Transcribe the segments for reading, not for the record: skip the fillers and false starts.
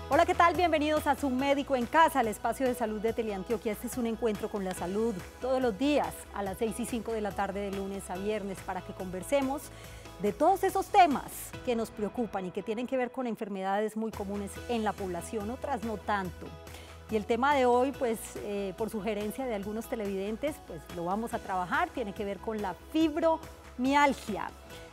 Hola, ¿qué tal? Bienvenidos a Su Médico en Casa, el espacio de salud de Teleantioquia. Este es un encuentro con la salud todos los días a las 6 y 5 de la tarde de lunes a viernes para que conversemos de todos esos temas que nos preocupan y que tienen que ver con enfermedades muy comunes en la población, otras no tanto. Y el tema de hoy, pues por sugerencia de algunos televidentes, pues lo vamos a trabajar, tiene que ver con la fibromialgia.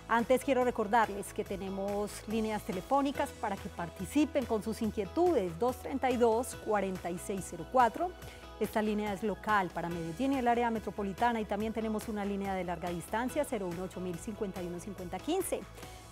Antes quiero recordarles que tenemos líneas telefónicas para que participen con sus inquietudes, 232-4604. Esta línea es local para Medellín y el área metropolitana, y también tenemos una línea de larga distancia, 018-051-5015,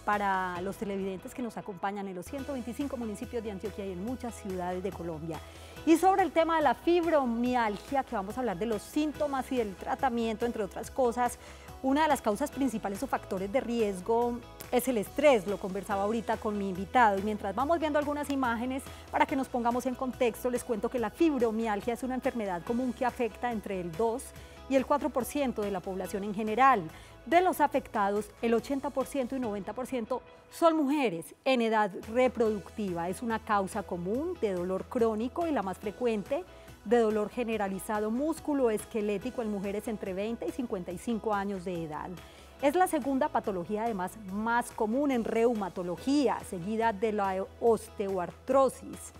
para los televidentes que nos acompañan en los 125 municipios de Antioquia y en muchas ciudades de Colombia. Y sobre el tema de la fibromialgia, que vamos a hablar de los síntomas y del tratamiento, entre otras cosas. Una de las causas principales o factores de riesgo es el estrés, lo conversaba ahorita con mi invitado, y mientras vamos viendo algunas imágenes para que nos pongamos en contexto, les cuento que la fibromialgia es una enfermedad común que afecta entre el 2 y el 4% de la población en general. De los afectados, el 80% y 90% son mujeres en edad reproductiva. Es una causa común de dolor crónico y la más frecuente de dolor generalizado musculoesquelético en mujeres entre 20 y 55 años de edad. Es la segunda patología además más común en reumatología, seguida de la osteoartrosis.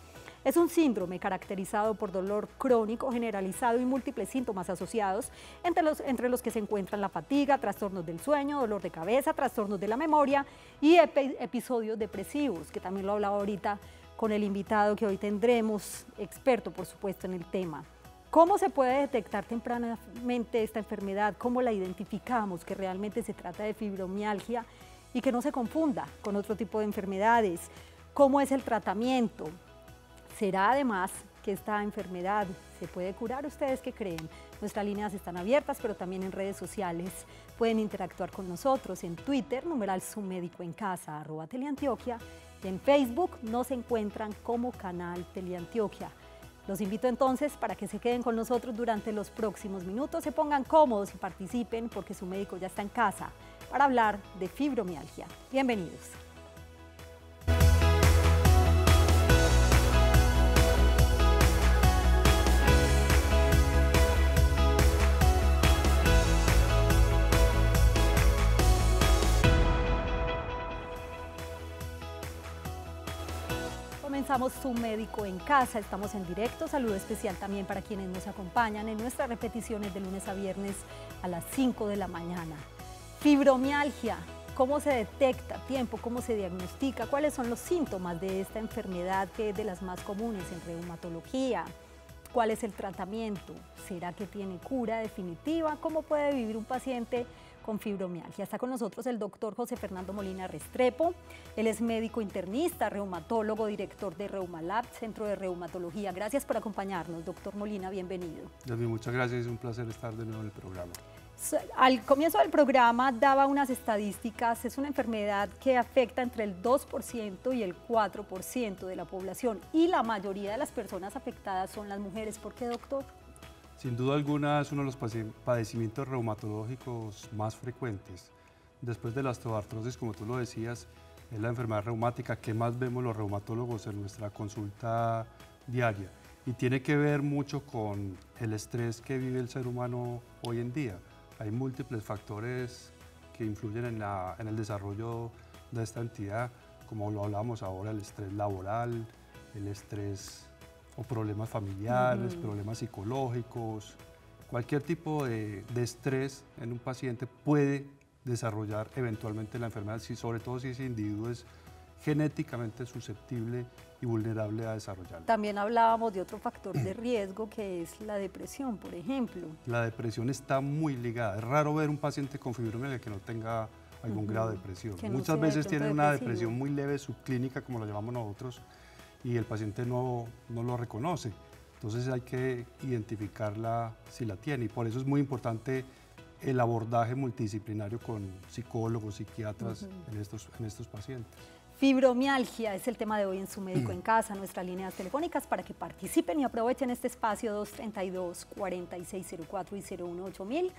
Es un síndrome caracterizado por dolor crónico generalizado y múltiples síntomas asociados, entre los que se encuentran la fatiga, trastornos del sueño, dolor de cabeza, trastornos de la memoria y episodios depresivos, que también lo hablaba ahorita con el invitado que hoy tendremos, experto por supuesto en el tema. ¿Cómo se puede detectar tempranamente esta enfermedad? ¿Cómo la identificamos que realmente se trata de fibromialgia y que no se confunda con otro tipo de enfermedades? ¿Cómo es el tratamiento? ¿Será además que esta enfermedad se puede curar? ¿Ustedes qué creen? Nuestras líneas están abiertas, pero también en redes sociales pueden interactuar con nosotros. En Twitter, numeral Su Médico en Casa, @Teleantioquia. Y en Facebook nos encuentran como Canal Teleantioquia. Los invito entonces para que se queden con nosotros durante los próximos minutos, se pongan cómodos y participen, porque su médico ya está en casa para hablar de fibromialgia. Bienvenidos. Comenzamos Su Médico en Casa, estamos en directo. Saludo especial también para quienes nos acompañan en nuestras repeticiones de lunes a viernes a las 5 de la mañana. Fibromialgia, ¿cómo se detecta a tiempo? ¿Cómo se diagnostica? ¿Cuáles son los síntomas de esta enfermedad, que es de las más comunes en reumatología? ¿Cuál es el tratamiento? ¿Será que tiene cura definitiva? ¿Cómo puede vivir un paciente con fibromialgia? Está con nosotros el doctor José Fernando Molina Restrepo. Él es médico internista, reumatólogo, director de Reumalab, Centro de Reumatología. Gracias por acompañarnos, doctor Molina, bienvenido. Yasmin, muchas gracias, es un placer estar de nuevo en el programa. Al comienzo del programa daba unas estadísticas. Es una enfermedad que afecta entre el 2% y el 4% de la población, y la mayoría de las personas afectadas son las mujeres. ¿Por qué, doctor? Sin duda alguna es uno de los padecimientos reumatológicos más frecuentes. Después de la osteoartrosis, como tú lo decías, es la enfermedad reumática que más vemos los reumatólogos en nuestra consulta diaria, y tiene que ver mucho con el estrés que vive el ser humano hoy en día. Hay múltiples factores que influyen en el desarrollo de esta entidad, como lo hablamos ahora, el estrés laboral, el estrés o problemas familiares, problemas psicológicos. Cualquier tipo de estrés en un paciente puede desarrollar eventualmente la enfermedad, sobre todo si ese individuo es genéticamente susceptible y vulnerable a desarrollarla. También hablábamos de otro factor de riesgo, que es la depresión, por ejemplo. La depresión está muy ligada. Es raro ver un paciente con fibromialgia que no tenga algún grado de depresión. Muchas veces tienen una depresión muy leve, subclínica, como lo llamamos nosotros, y el paciente no lo reconoce. Entonces hay que identificarla si la tiene, y por eso es muy importante el abordaje multidisciplinario con psicólogos, psiquiatras en estos pacientes. Fibromialgia es el tema de hoy en Su Médico en Casa. Nuestras líneas telefónicas para que participen y aprovechen este espacio, 232-4604 y 018-000.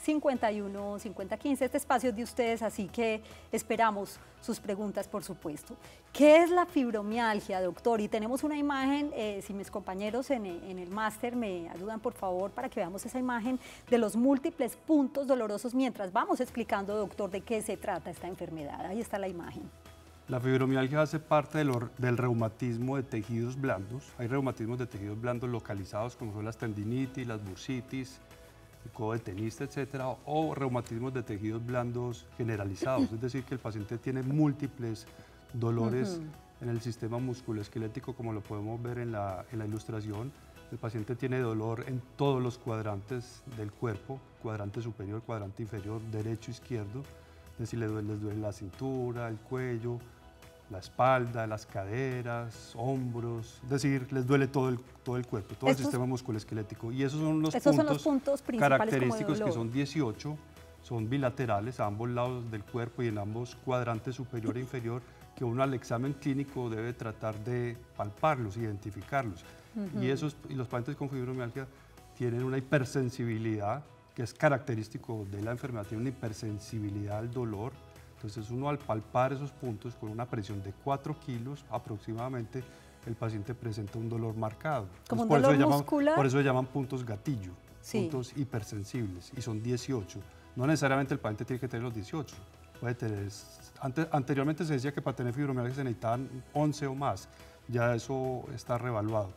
51 50 15. Este espacio es de ustedes, así que esperamos sus preguntas, por supuesto. ¿Qué es la fibromialgia, doctor? Y tenemos una imagen, si mis compañeros en el máster me ayudan, por favor, para que veamos esa imagen de los múltiples puntos dolorosos mientras vamos explicando, doctor, de qué se trata esta enfermedad. Ahí está la imagen. La fibromialgia hace parte del reumatismo de tejidos blandos. Hay reumatismos de tejidos blandos localizados, como son las tendinitis, las bursitis, el codo de tenista, etcétera, o reumatismos de tejidos blandos generalizados, es decir, que el paciente tiene múltiples dolores en el sistema musculoesquelético, como lo podemos ver en la ilustración. El paciente tiene dolor en todos los cuadrantes del cuerpo, cuadrante superior, cuadrante inferior, derecho, izquierdo, es decir, les duele la cintura, el cuello, la espalda, las caderas, hombros, es decir, les duele todo el cuerpo, todo el sistema musculoesquelético. Y esos son los puntos característicos, que son 18, son bilaterales a ambos lados del cuerpo y en ambos cuadrantes superior e inferior, que uno al examen clínico debe tratar de palparlos, identificarlos. Y los pacientes con fibromialgia tienen una hipersensibilidad, que es característico de la enfermedad, tiene una hipersensibilidad al dolor. Entonces uno al palpar esos puntos con una presión de 4 kilos aproximadamente, el paciente presenta un dolor marcado. ¿Como un dolor muscular? Por eso se llaman puntos gatillo, sí, puntos hipersensibles, y son 18. No necesariamente el paciente tiene que tener los 18. Puede tener, anteriormente se decía que para tener fibromialgia se necesitaban 11 o más, ya eso está revaluado.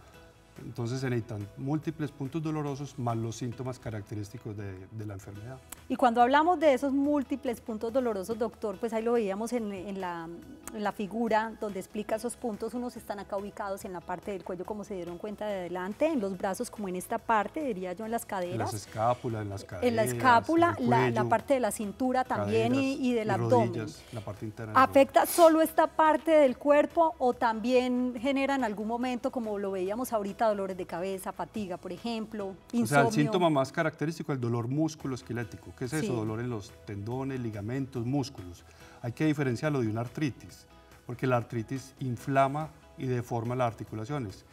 Entonces se necesitan múltiples puntos dolorosos más los síntomas característicos de la enfermedad. Y cuando hablamos de esos múltiples puntos dolorosos, doctor, pues ahí lo veíamos en la figura donde explica esos puntos. Unos están acá ubicados en la parte del cuello, como se dieron cuenta, de adelante, en los brazos, como en esta parte, diría yo, en las caderas. En las escápulas, en las caderas. En la escápula, en el cuello, la parte de la cintura también, caderas, y del rodillas, abdomen. la parte interna. ¿Afecta solo esta parte del cuerpo o también genera en algún momento, como lo veíamos ahorita, dolores de cabeza, fatiga, por ejemplo, insomnio? O sea, el síntoma más característico es el dolor musculoesquelético. ¿Qué es eso? Sí. Dolor en los tendones, ligamentos, músculos. Hay que diferenciarlo de una artritis, porque la artritis inflama y deforma las articulaciones.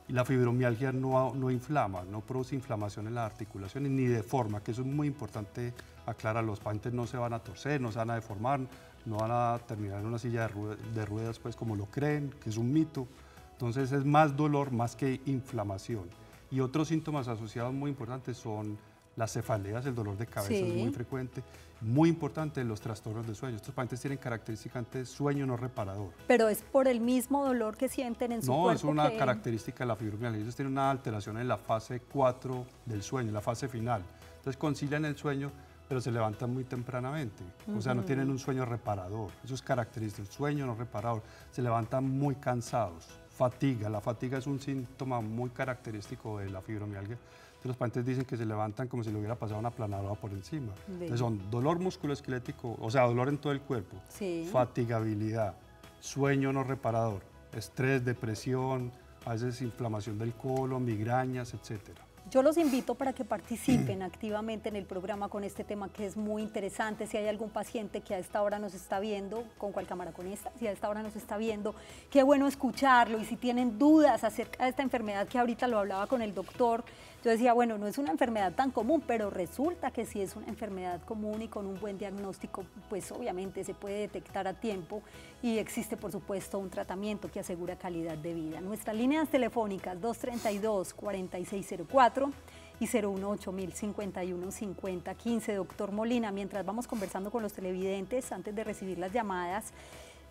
Y la fibromialgia no inflama, no produce inflamación en las articulaciones ni deforma, que eso es muy importante aclarar. Los pacientes no se van a torcer, no se van a deformar, no van a terminar en una silla de ruedas, pues como lo creen, que es un mito. Entonces es más dolor más que inflamación. Y otros síntomas asociados muy importantes son las cefaleas, el dolor de cabeza, sí, es muy frecuente. Muy importante los trastornos de sueño. Estos pacientes tienen características de sueño no reparador. ¿Pero es por el mismo dolor que sienten en su cuerpo? No, es una característica de la fibromialgia. Ellos tienen una alteración en la fase 4 del sueño, en la fase final. Entonces concilian el sueño, pero se levantan muy tempranamente. O sea, no tienen un sueño reparador. Eso es característico, sueño no reparador. Se levantan muy cansados. Fatiga, la fatiga es un síntoma muy característico de la fibromialgia. Los pacientes dicen que se levantan como si le hubiera pasado una planadora por encima. Entonces son dolor musculoesquelético, o sea, dolor en todo el cuerpo, sí, fatigabilidad, sueño no reparador, estrés, depresión, a veces inflamación del colon, migrañas, etcétera. Yo los invito para que participen activamente en el programa con este tema que es muy interesante. Si hay algún paciente que a esta hora nos está viendo, ¿con cuál cámara? Con esta. Si a esta hora nos está viendo, qué bueno escucharlo. Y si tienen dudas acerca de esta enfermedad, que ahorita lo hablaba con el doctor, yo decía, bueno, no es una enfermedad tan común, pero resulta que sí es una enfermedad común y con un buen diagnóstico, pues obviamente se puede detectar a tiempo y existe, por supuesto, un tratamiento que asegura calidad de vida. Nuestras líneas telefónicas 232-4604 y 018-1051-5015. Doctor Molina, mientras vamos conversando con los televidentes, antes de recibir las llamadas,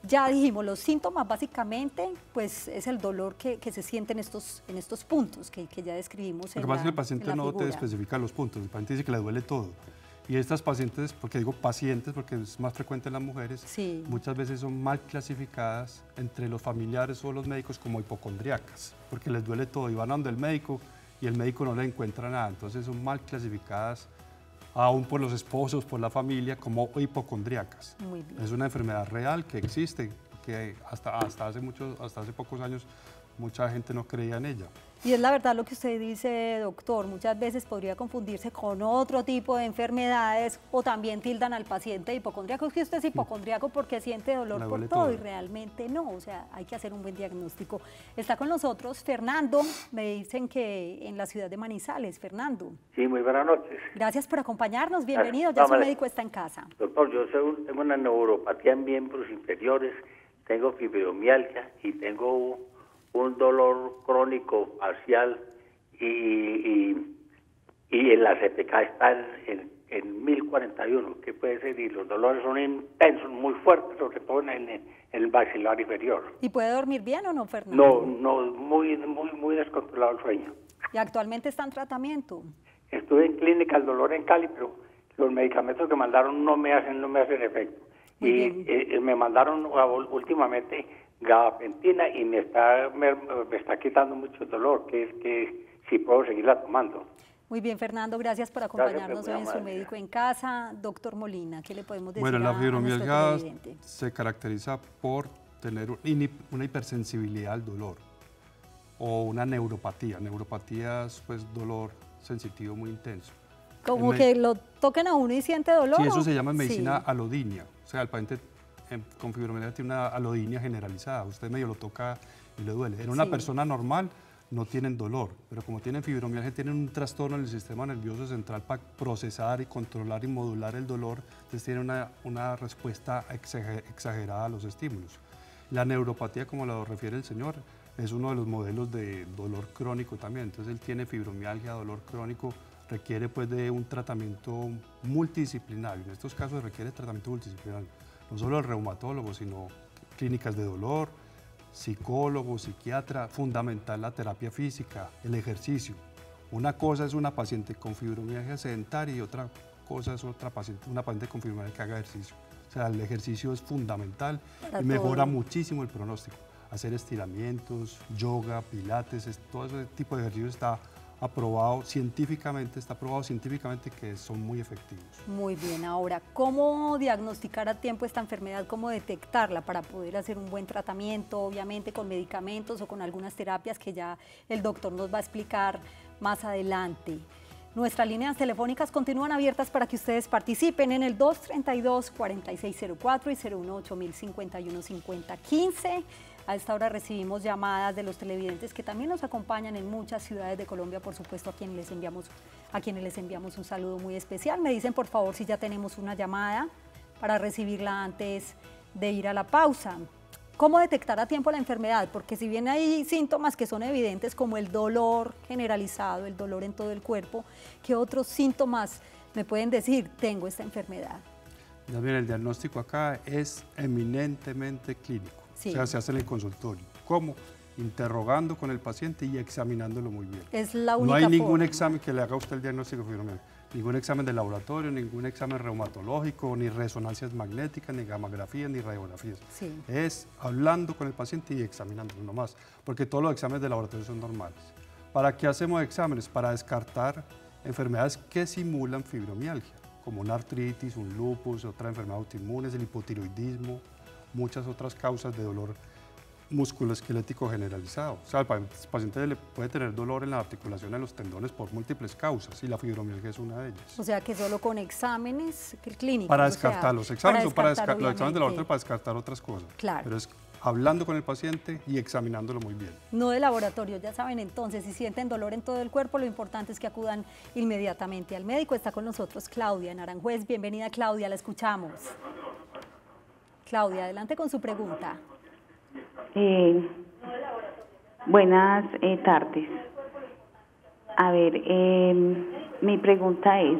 ya dijimos, los síntomas básicamente, pues es el dolor que se siente en estos puntos que ya describimos. Lo que pasa es que el paciente no te especifica los puntos, el paciente dice que le duele todo. Y estas pacientes, porque digo pacientes porque es más frecuente en las mujeres, sí, muchas veces son mal clasificadas entre los familiares o los médicos como hipocondríacas, porque les duele todo y van a donde el médico y el médico no le encuentra nada, entonces son mal clasificadas aún por los esposos, por la familia, como hipocondríacas. Muy bien. Es una enfermedad real que existe, que hasta hace pocos años mucha gente no creía en ella. Y es la verdad lo que usted dice, doctor, muchas veces podría confundirse con otro tipo de enfermedades o también tildan al paciente hipocondríaco. Es que usted es hipocondríaco porque siente dolor por todo y realmente no, o sea, hay que hacer un buen diagnóstico. Está con nosotros Fernando, me dicen que en la ciudad de Manizales. Fernando. Sí, muy buenas noches. Gracias por acompañarnos, bienvenido, ya su médico está en casa. Doctor, yo tengo una neuropatía en miembros inferiores, tengo fibromialgia y tengo un dolor crónico parcial y en la CPK está en 1041, ¿qué puede ser? Y los dolores son intensos, muy fuertes, sobre todo en el maxilar inferior. ¿Y puede dormir bien o no, Fernando? No, muy descontrolado el sueño. ¿Y actualmente está en tratamiento? Estuve en clínica del dolor en Cali, pero los medicamentos que mandaron no me hacen efecto. Me mandaron últimamente gabapentina y me está quitando mucho el dolor, que es que si puedo seguirla tomando. Muy bien, Fernando, gracias por acompañarnos hoy en su médico en casa. Doctor Molina, ¿qué le podemos decir? Bueno, la fibromialgia se caracteriza por tener una hipersensibilidad al dolor o una neuropatía. Neuropatía es pues dolor sensitivo muy intenso. Como que lo toquen a uno y siente dolor. Sí, eso se llama en medicina alodinia. O sea, el paciente con fibromialgia tiene una alodinia generalizada. Usted medio lo toca y le duele. En una persona normal no tienen dolor, pero como tienen fibromialgia, tienen un trastorno en el sistema nervioso central para procesar y controlar y modular el dolor, entonces tienen una respuesta exagerada a los estímulos. La neuropatía, como lo refiere el señor, es uno de los modelos de dolor crónico también. Entonces él tiene fibromialgia, dolor crónico, requiere pues de un tratamiento multidisciplinario. En estos casos requiere tratamiento multidisciplinario, no solo el reumatólogo, sino clínicas de dolor, psicólogo, psiquiatra, fundamental la terapia física, el ejercicio. Una cosa es una paciente con fibromialgia sedentaria y otra cosa es una paciente con fibromialgia que haga ejercicio. O sea, el ejercicio es fundamental y mejora muchísimo el pronóstico. Hacer estiramientos, yoga, pilates, todo ese tipo de ejercicio está aprobado científicamente que son muy efectivos. Muy bien, ahora, ¿cómo diagnosticar a tiempo esta enfermedad? ¿Cómo detectarla para poder hacer un buen tratamiento, obviamente con medicamentos o con algunas terapias que ya el doctor nos va a explicar más adelante? Nuestras líneas telefónicas continúan abiertas para que ustedes participen en el 232-4604 y 018-051-5015. A esta hora recibimos llamadas de los televidentes que también nos acompañan en muchas ciudades de Colombia, por supuesto, a quienes les enviamos un saludo muy especial. Me dicen, por favor, si ya tenemos una llamada para recibirla antes de ir a la pausa. ¿Cómo detectar a tiempo la enfermedad? Porque si bien hay síntomas que son evidentes, como el dolor generalizado, el dolor en todo el cuerpo, ¿qué otros síntomas me pueden decir, tengo esta enfermedad? Ya bien, el diagnóstico acá es eminentemente clínico. Sí. O sea, se hace en el consultorio. ¿Cómo? Interrogando con el paciente y examinándolo muy bien. Es la única forma. No hay ningún forma. examen que le haga a usted el diagnóstico de fibromialgia. Ningún examen de laboratorio, ningún examen reumatológico, ni resonancias magnéticas, ni gamografías, ni radiografías. Sí. Es hablando con el paciente y examinándolo nomás, porque todos los exámenes de laboratorio son normales. ¿Para qué hacemos exámenes? Para descartar enfermedades que simulan fibromialgia, como una artritis, un lupus, otra enfermedad autoinmune, el hipotiroidismo, muchas otras causas de dolor musculoesquelético generalizado. O sea, el paciente le puede tener dolor en la articulación de los tendones por múltiples causas y la fibromialgia es una de ellas. O sea, que solo con exámenes clínicos. Para descartar los exámenes o para descartar los exámenes de laboratorio para descartar otras cosas. Claro. Pero es hablando con el paciente y examinándolo muy bien. No de laboratorio, ya saben entonces, si sienten dolor en todo el cuerpo, lo importante es que acudan inmediatamente al médico. Está con nosotros Claudia en Aranjuez. Bienvenida, Claudia, la escuchamos. Claudia, adelante con su pregunta. Buenas tardes. A ver, mi pregunta es,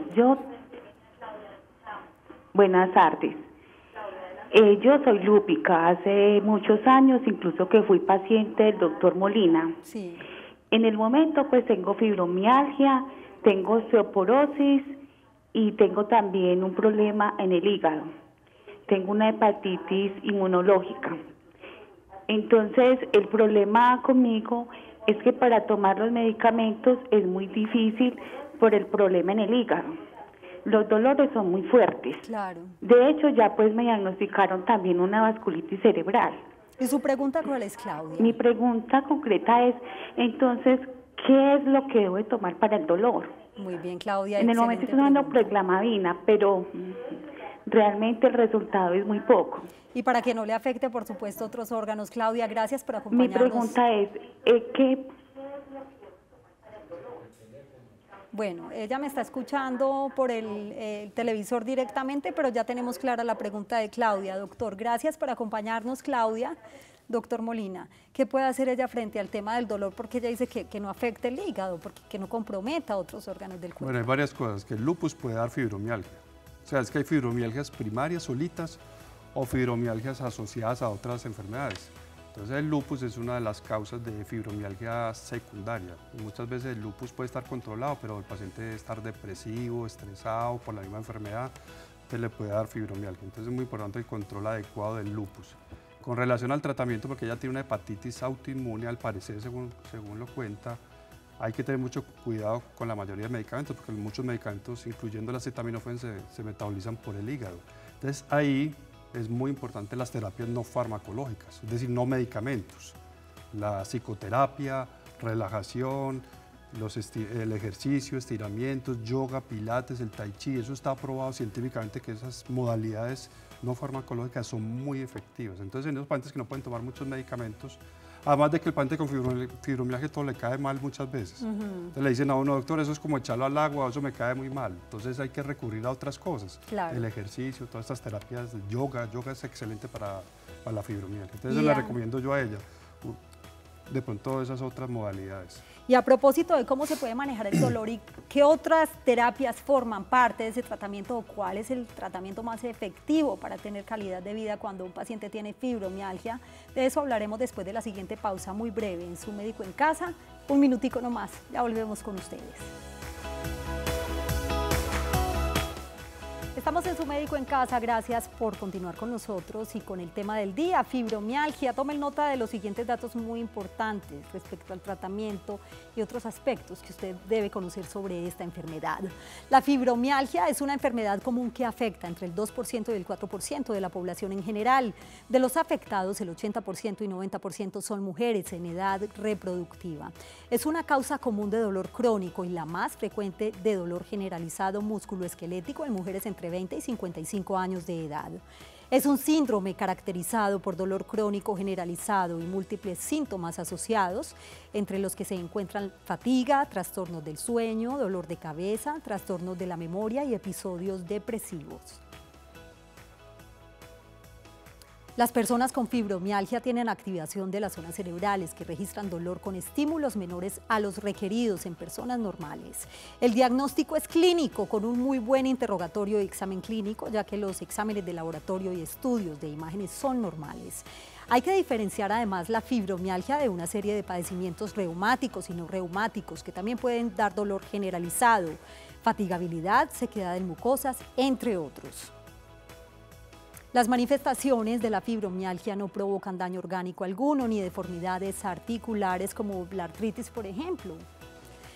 buenas tardes. Yo soy lúpica, hace muchos años, incluso que fui paciente del doctor Molina. Sí. En el momento pues tengo fibromialgia, tengo osteoporosis y tengo también un problema en el hígado. Tengo una hepatitis inmunológica. Entonces, el problema conmigo es que para tomar los medicamentos es muy difícil por el problema en el hígado. Los dolores son muy fuertes. Claro. De hecho, ya pues me diagnosticaron también una vasculitis cerebral. ¿Y su pregunta cuál es, Claudia? Mi pregunta concreta es, entonces, ¿qué es lo que debo de tomar para el dolor? Muy bien, Claudia. En el momento estoy tomando preglamavina, pero realmente el resultado es muy poco. Y para que no le afecte, por supuesto, otros órganos. Claudia, gracias por Mi acompañarnos. pregunta es, ¿qué? Bueno, ella me está escuchando por el televisor directamente, pero ya tenemos clara la pregunta de Claudia. Doctor, gracias por acompañarnos, Claudia. Doctor Molina, ¿qué puede hacer ella frente al tema del dolor? Porque ella dice que no afecte el hígado, porque que no comprometa otros órganos del cuerpo. Bueno, hay varias cosas, que el lupus puede dar fibromialgia. O sea, es que hay fibromialgias primarias solitas o fibromialgias asociadas a otras enfermedades. Entonces el lupus es una de las causas de fibromialgia secundaria. Y muchas veces el lupus puede estar controlado, pero el paciente debe estar depresivo, estresado por la misma enfermedad, entonces le puede dar fibromialgia. Entonces es muy importante el control adecuado del lupus. Con relación al tratamiento, porque ella tiene una hepatitis autoinmune, al parecer, según lo cuenta, hay que tener mucho cuidado con la mayoría de medicamentos, porque muchos medicamentos, incluyendo el acetaminofén, se metabolizan por el hígado. Entonces ahí es muy importante las terapias no farmacológicas, es decir, no medicamentos. La psicoterapia, relajación, el ejercicio, estiramientos, yoga, pilates, el tai chi, eso está probado científicamente que esas modalidades no farmacológicas son muy efectivas. Entonces en esos pacientes que no pueden tomar muchos medicamentos, además de que el paciente con fibromialgia todo le cae mal muchas veces. Entonces le dicen a uno, doctor, eso es como echarlo al agua, eso me cae muy mal. Entonces hay que recurrir a otras cosas. Claro. El ejercicio, todas estas terapias de yoga es excelente para la fibromialgia. Entonces eso le recomiendo yo a ella. De pronto esas otras modalidades. Y a propósito de cómo se puede manejar el dolor y qué otras terapias forman parte de ese tratamiento o cuál es el tratamiento más efectivo para tener calidad de vida cuando un paciente tiene fibromialgia, de eso hablaremos después de la siguiente pausa muy breve en Su Médico en Casa. Un minutico nomás, ya volvemos con ustedes. Estamos en Su Médico en Casa, gracias por continuar con nosotros y con el tema del día, fibromialgia. Tomen nota de los siguientes datos muy importantes respecto al tratamiento y otros aspectos que usted debe conocer sobre esta enfermedad. La fibromialgia es una enfermedad común que afecta entre el 2% y el 4% de la población en general. De los afectados, el 80% y 90% son mujeres en edad reproductiva. Es una causa común de dolor crónico y la más frecuente de dolor generalizado musculoesquelético en mujeres entre 20 y 55 años de edad. Es un síndrome caracterizado por dolor crónico generalizado y múltiples síntomas asociados, entre los que se encuentran fatiga, trastornos del sueño, dolor de cabeza, trastornos de la memoria y episodios depresivos. Las personas con fibromialgia tienen activación de las zonas cerebrales que registran dolor con estímulos menores a los requeridos en personas normales. El diagnóstico es clínico con un muy buen interrogatorio y examen clínico, ya que los exámenes de laboratorio y estudios de imágenes son normales. Hay que diferenciar además la fibromialgia de una serie de padecimientos reumáticos y no reumáticos que también pueden dar dolor generalizado, fatigabilidad, sequedad en mucosas, entre otros. Las manifestaciones de la fibromialgia no provocan daño orgánico alguno ni deformidades articulares como la artritis, por ejemplo.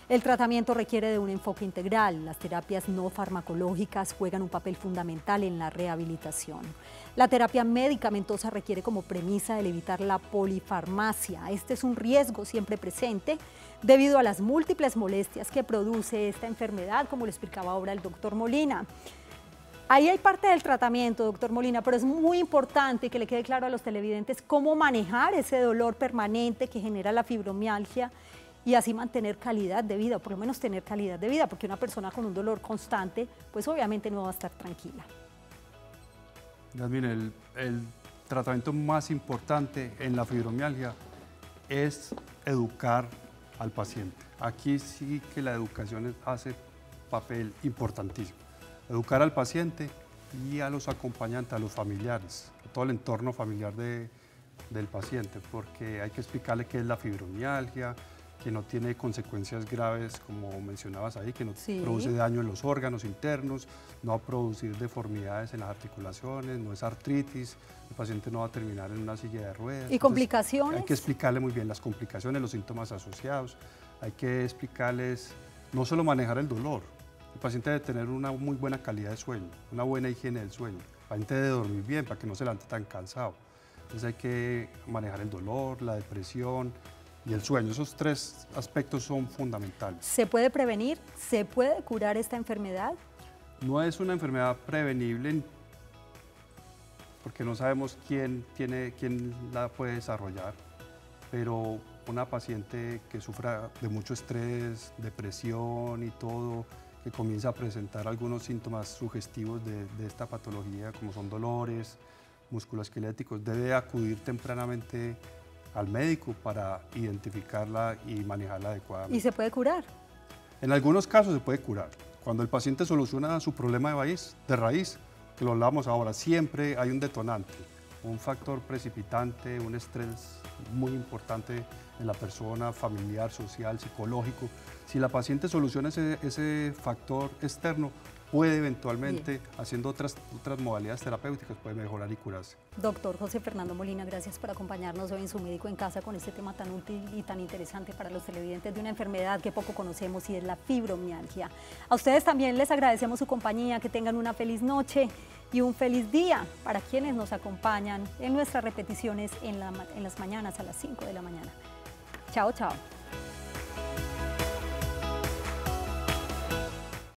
El tratamiento requiere de un enfoque integral. Las terapias no farmacológicas juegan un papel fundamental en la rehabilitación. La terapia medicamentosa requiere como premisa el evitar la polifarmacia. Este es un riesgo siempre presente debido a las múltiples molestias que produce esta enfermedad, como lo explicaba ahora el doctor Molina. Ahí hay parte del tratamiento, doctor Molina, pero es muy importante que le quede claro a los televidentes cómo manejar ese dolor permanente que genera la fibromialgia y así mantener calidad de vida, o por lo menos tener calidad de vida, porque una persona con un dolor constante, pues obviamente no va a estar tranquila. Mire, el tratamiento más importante en la fibromialgia es educar al paciente. Aquí sí que la educación hace papel importantísimo. Educar al paciente y a los acompañantes, a los familiares, a todo el entorno familiar del paciente, porque hay que explicarle qué es la fibromialgia, que no tiene consecuencias graves, como mencionabas ahí, que no produce daño en los órganos internos, no va a producir deformidades en las articulaciones, no es artritis, el paciente no va a terminar en una silla de ruedas. ¿Y complicaciones? Hay que explicarle muy bien las complicaciones, los síntomas asociados, hay que explicarles no solo manejar el dolor. El paciente debe tener una muy buena calidad de sueño, una buena higiene del sueño. El paciente debe dormir bien para que no se levante tan cansado. Entonces hay que manejar el dolor, la depresión, y el sueño. Esos tres aspectos son fundamentales. ¿Se puede prevenir? ¿Se puede curar esta enfermedad? No es una enfermedad prevenible porque no sabemos quién la puede desarrollar, pero una paciente que sufra de mucho estrés, depresión y todo, que comienza a presentar algunos síntomas sugestivos de esta patología, como son dolores musculoesqueléticos, debe acudir tempranamente al médico para identificarla y manejarla adecuadamente. ¿Y se puede curar? En algunos casos se puede curar. Cuando el paciente soluciona su problema de raíz, que lo hablamos ahora, siempre hay un detonante, un factor precipitante, un estrés muy importante en la persona, familiar, social, psicológico. Si la paciente soluciona ese factor externo, puede eventualmente, haciendo otras modalidades terapéuticas, puede mejorar y curarse. Doctor José Fernando Molina, gracias por acompañarnos hoy en Su Médico en Casa con este tema tan útil y tan interesante para los televidentes de una enfermedad que poco conocemos y es la fibromialgia. A ustedes también les agradecemos su compañía, que tengan una feliz noche y un feliz día para quienes nos acompañan en nuestras repeticiones en las mañanas a las 5 de la mañana. Chao, chao.